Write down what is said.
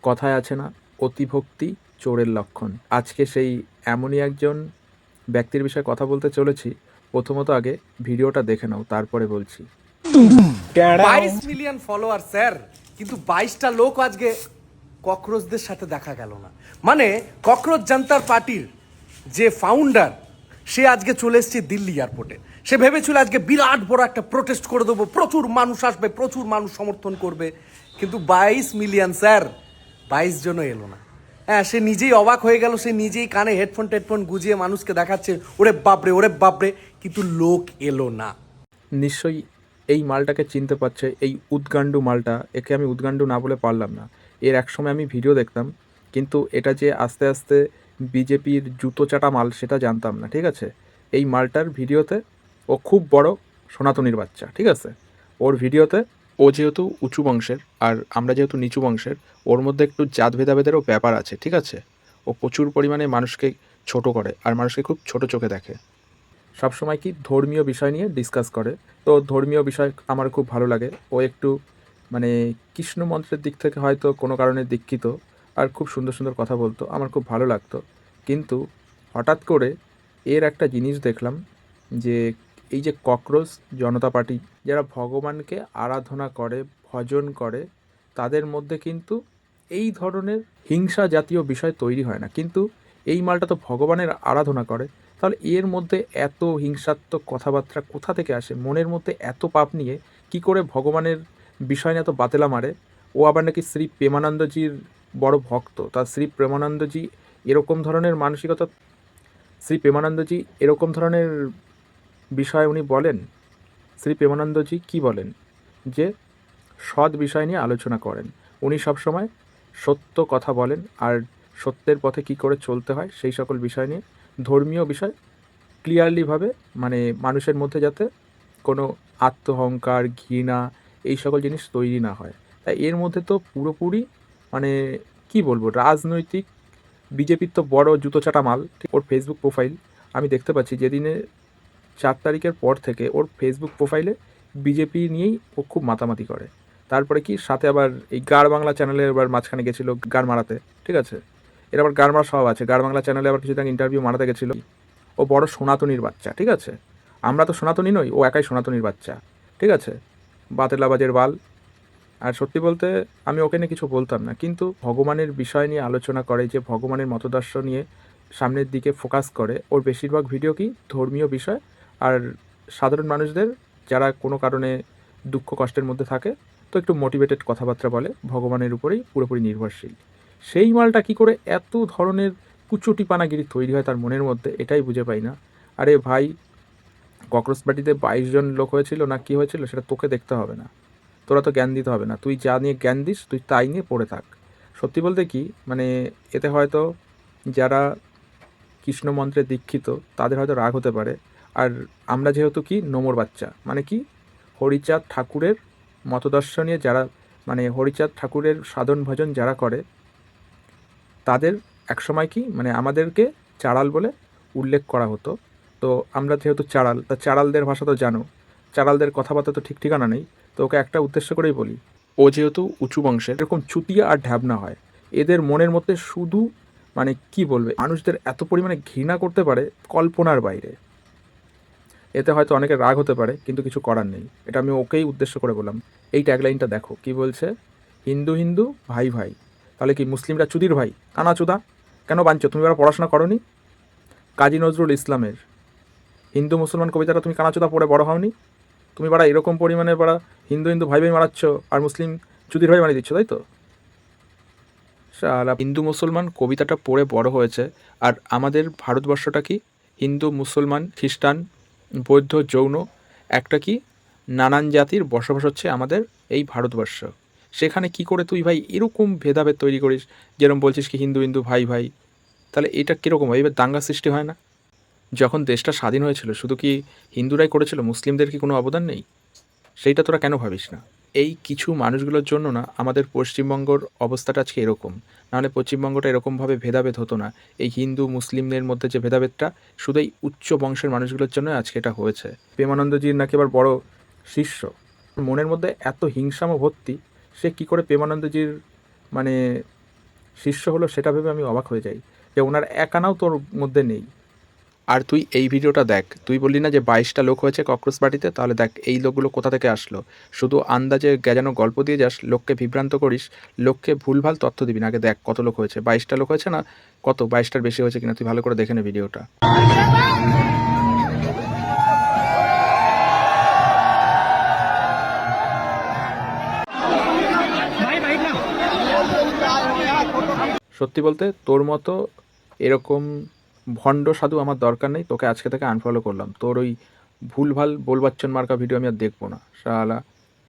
কথায় আছে না, অতিভক্তি চোরের লক্ষণ। আজকে সেই এমনই একজন ব্যক্তির বিষয়ে কথা বলতে চলেছি। প্রথমত আগে ভিডিওটা দেখে নাও, তারপরে বলছি। 22 মিলিয়ন ফলোয়ার স্যার, কিন্তু 22টা লোক আজকে ককরোচদের সাথে দেখা গেল না। মানে ককরোচ জনতার পার্টির যে ফাউন্ডার, সে আজকে চলে এসছে দিল্লি এয়ারপোর্টে। সে ভেবেছিল আজকে বিরাট বড় একটা প্রোটেস্ট করে দেবো, প্রচুর মানুষ আসবে, প্রচুর মানুষ সমর্থন করবে, কিন্তু 22 মিলিয়ন স্যার, 22 জনও এলো না। হ্যাঁ, সে নিজেই অবাক হয়ে গেল, সে নিজেই কানে হেডফোন টেডফোন গুজিয়ে মানুষকে দেখাচ্ছে ওরে বাপরে, কিন্তু লোক এলো না। নিশ্চয়ই এই মালটাকে চিনতে পারছে, এই উদ্গান্ডু মালটা। একে আমি উদ্গান্ডু না বলে পারলাম না। এর একসময় আমি ভিডিও দেখতাম, কিন্তু এটা যে আস্তে আস্তে বিজেপির জুতো চাটা মাল সেটা জানতাম না, ঠিক আছে। এই মালটার ভিডিওতে ও খুব বড় সনাতনীর বাচ্চা, ঠিক আছে। ওর ভিডিওতে ও যেহেতু উঁচু বংশের আর আমরা যেহেতু নিচু বংশের, ওর মধ্যে একটু জাত ভেদাভেদেরও ব্যাপার আছে, ঠিক আছে। ও প্রচুর পরিমাণে মানুষকে ছোট করে আর মানুষকে খুব ছোট চোখে দেখে। সবসময় কি ধর্মীয় বিষয় নিয়ে ডিসকাস করে। তো ধর্মীয় বিষয় আমার খুব ভালো লাগে। ও একটু মানে কৃষ্ণ মন্ত্রের দিক থেকে হয়তো কোনো কারণে দীক্ষিত, আর খুব সুন্দর সুন্দর কথা বলতো, আমার খুব ভালো লাগতো। কিন্তু হঠাৎ করে এর একটা জিনিস দেখলাম যে এই যে ককরোচ জনতা পার্টি যারা ভগবানকে আরাধনা করে, ভজন করে, তাদের মধ্যে কিন্তু এই ধরনের হিংসা জাতীয় বিষয় তৈরি হয় না। কিন্তু এই মালটা তো ভগবানের আরাধনা করে, তাহলে এর মধ্যে এত হিংসাত্মক কথাবার্তা কোথা থেকে আসে? মনের মধ্যে এত পাপ নিয়ে কি করে ভগবানের বিষয় নিয়ে এত বাতেলা মারে? ও আবার নাকি শ্রী প্রেমানন্দজির বড় ভক্ত। তা শ্রী প্রেমানন্দজি এরকম ধরনের মানসিকতা, শ্রী প্রেমানন্দজি এরকম ধরনের বিষয় উনি বলেন। শ্রী প্রেমানন্দজি কি বলেন? যে সৎ বিষয় নিয়ে আলোচনা করেন। উনি সবসময় সত্য কথা বলেন, আর সত্যের পথে কি করে চলতে হয় সেই সকল বিষয় নিয়ে, ধর্মীয় বিষয় ক্লিয়ারলিভাবে, মানে মানুষের মধ্যে যাতে কোনো আত্মহংকার, ঘৃণা এই সকল জিনিস তৈরি না হয়। তাই এর মধ্যে তো পুরোপুরি মানে কি বলবো, রাজনৈতিক বিজেপির তো বড় জুতোচাটা মাল। ঠিক, ওর ফেসবুক প্রোফাইল আমি দেখতে পাচ্ছি, যেদিনে 4 তারিখের পর থেকে ওর ফেসবুক প্রোফাইলে বিজেপি নিয়েই ও খুব মাতামাতি করে। তারপরে কি সাথে আবার এই গাড় বাংলা চ্যানেলে এবার মাঝখানে গেছিলো গাড় মারাতে, ঠিক আছে। এর আবার গাড় মারা সব আছে। গাড় বাংলা চ্যানেলে আবার কিছুদিন ইন্টারভিউ মারাতে গেছিলো। ও বড় সনাতনীর বাচ্চা, ঠিক আছে। আমরা তো সনাতনী নই, ও একাই সনাতনীর বাচ্চা, ঠিক আছে। বাতেলাবাজের বাল। আর সত্যি বলতে আমি ওকে নিয়ে কিছু বলতাম না, কিন্তু ভগবানের বিষয় নিয়ে আলোচনা করে, যে ভগবানের মতদর্শ নিয়ে সামনের দিকে ফোকাস করে, ওর বেশিরভাগ ভিডিও কি ধর্মীয় বিষয়, আর সাধারণ মানুষদের যারা কোনো কারণে দুঃখ কষ্টের মধ্যে থাকে তো একটু মোটিভেটেড কথাবার্তা বলে, ভগবানের উপরেই পুরোপুরি নির্ভরশীল। সেই মালটা কি করে এত ধরনের কুচুটিপানাগিরি তৈরি হয় তার মনের মধ্যে, এটাই বুঝে পাই না। আরে ভাই, ককরোচ পার্টিতে 22 জন লোক হয়েছিল না কি হয়েছিল সেটা তোকে দেখতে হবে না, তোরা তো জ্ঞান দিতে হবে না। তুই যা নিয়ে জ্ঞান দিস তুই তাই নিয়ে পড়ে থাক। সত্যি বলতে কি মানে এতে হয়তো যারা কৃষ্ণ মন্ত্রে দীক্ষিত তাদের হয়তো রাগ হতে পারে। আর আমরা যেহেতু কি নোমর বাচ্চা, মানে কি হরিচাঁদ ঠাকুরের মতদর্শ নিয়ে যারা, মানে হরিচাঁদ ঠাকুরের সাধন ভজন যারা করে, তাদের একসময় কি মানে আমাদেরকে চাড়াল বলে উল্লেখ করা হতো। তো আমরা যেহেতু চাড়াল, তা চাড়ালদের ভাষা তো জানো, চাড়ালদের কথাবার্তা তো ঠিক ঠিকানা নেই। তো ওকে একটা উদ্দেশ্য করেই বলি, ও যেহেতু উঁচু বংশের, এরকম চুটিয়া আর ঢ্যাবনা হয়। এদের মনের মধ্যে শুধু মানে কি বলবে, মানুষদের এত পরিমাণে ঘৃণা করতে পারে কল্পনার বাইরে। এতে হয়তো অনেকের রাগ হতে পারে, কিন্তু কিছু করার নেই। এটা আমি ওকেই উদ্দেশ্য করে বললাম। এই ট্যাগলাইনটা দেখো কি বলছে, হিন্দু হিন্দু ভাই ভাই। তাহলে কি মুসলিমরা চুদির ভাই? কানা চুদা কেন বাঞ্ছো? তুমি এবার পড়াশোনা করনি? কাজী নজরুল ইসলামের হিন্দু মুসলমান কবিতাটা তুমি কানাচুদা পড়ে বড় হওনি? তুমি বাড়া এরকম পরিমাণে বাড়া হিন্দু হিন্দু ভাই ভাই মারাচ্ছ আর মুসলিম চুদির ভাই বানিয়ে দিচ্ছ, তাই তো? শালা, হিন্দু মুসলমান কবিতাটা পড়ে বড় হয়েছে। আর আমাদের ভারতবর্ষটা কি হিন্দু মুসলমান খ্রিস্টান বৌদ্ধ জৈন একটা কি নানান জাতির বসবাস হচ্ছে আমাদের এই ভারতবর্ষ। সেখানে কি করে তুই ভাই এরকম ভেদাভেদ তৈরি করিস? যেরকম বলছিস কি হিন্দু হিন্দু ভাই ভাই, তাহলে এটা কীরকম হয়? এবার দাঙ্গা সৃষ্টি হয় না? যখন দেশটা স্বাধীন হয়েছিল শুধু কি হিন্দুরাই করেছিল? মুসলিমদের কি কোনো অবদান নেই? সেইটা তোরা কেন ভাবিস না? এই কিছু মানুষগুলোর জন্য না আমাদের পশ্চিমবঙ্গর অবস্থাটা আজকে এরকম। নাহলে পশ্চিমবঙ্গটা এরকমভাবে ভেদাভেদ হতো না। এই হিন্দু মুসলিমদের মধ্যে যে ভেদাভেদটা শুধু এই উচ্চ বংশের মানুষগুলোর জন্য আজকে এটা হয়েছে। প্রেমানন্দজির নাকি আবার বড় শিষ্য, মনের মধ্যে এত হিংসাম ভর্তি, সে কি করে প্রেমানন্দজির মানে শিষ্য হলো সেটা ভেবে আমি অবাক হয়ে যাই যে ওনার এক আনাও তোর মধ্যে নেই। আর তুই এই ভিডিওটা দেখ, তুই বললি না যে 22টা লোক হয়েছে ককরোচ পার্টিতে, তাহলে দেখ এই লোকগুলো কোথা থেকে আসলো। শুধু আন্দাজে গেজানো গল্প দিয়ে যাস, লোককে বিভ্রান্ত করিস, লোককে ভুলভাল তথ্য দিবি না। আগে দেখ কত লোক হয়েছে, 22টা লোক হয়েছে না কত, 22টার বেশি হয়েছে কিনা তুই ভালো করে দেখে নে ভিডিওটা। সত্যি বলতে তোর মতো এরকম ভণ্ড সাধু আমার দরকার নেই, তোকে আজকে থেকে আনফলো করলাম। তোর ওই ভুলভাল বোলবাচ্চন মার্কা ভিডিও আমি আর দেখবো না শালা।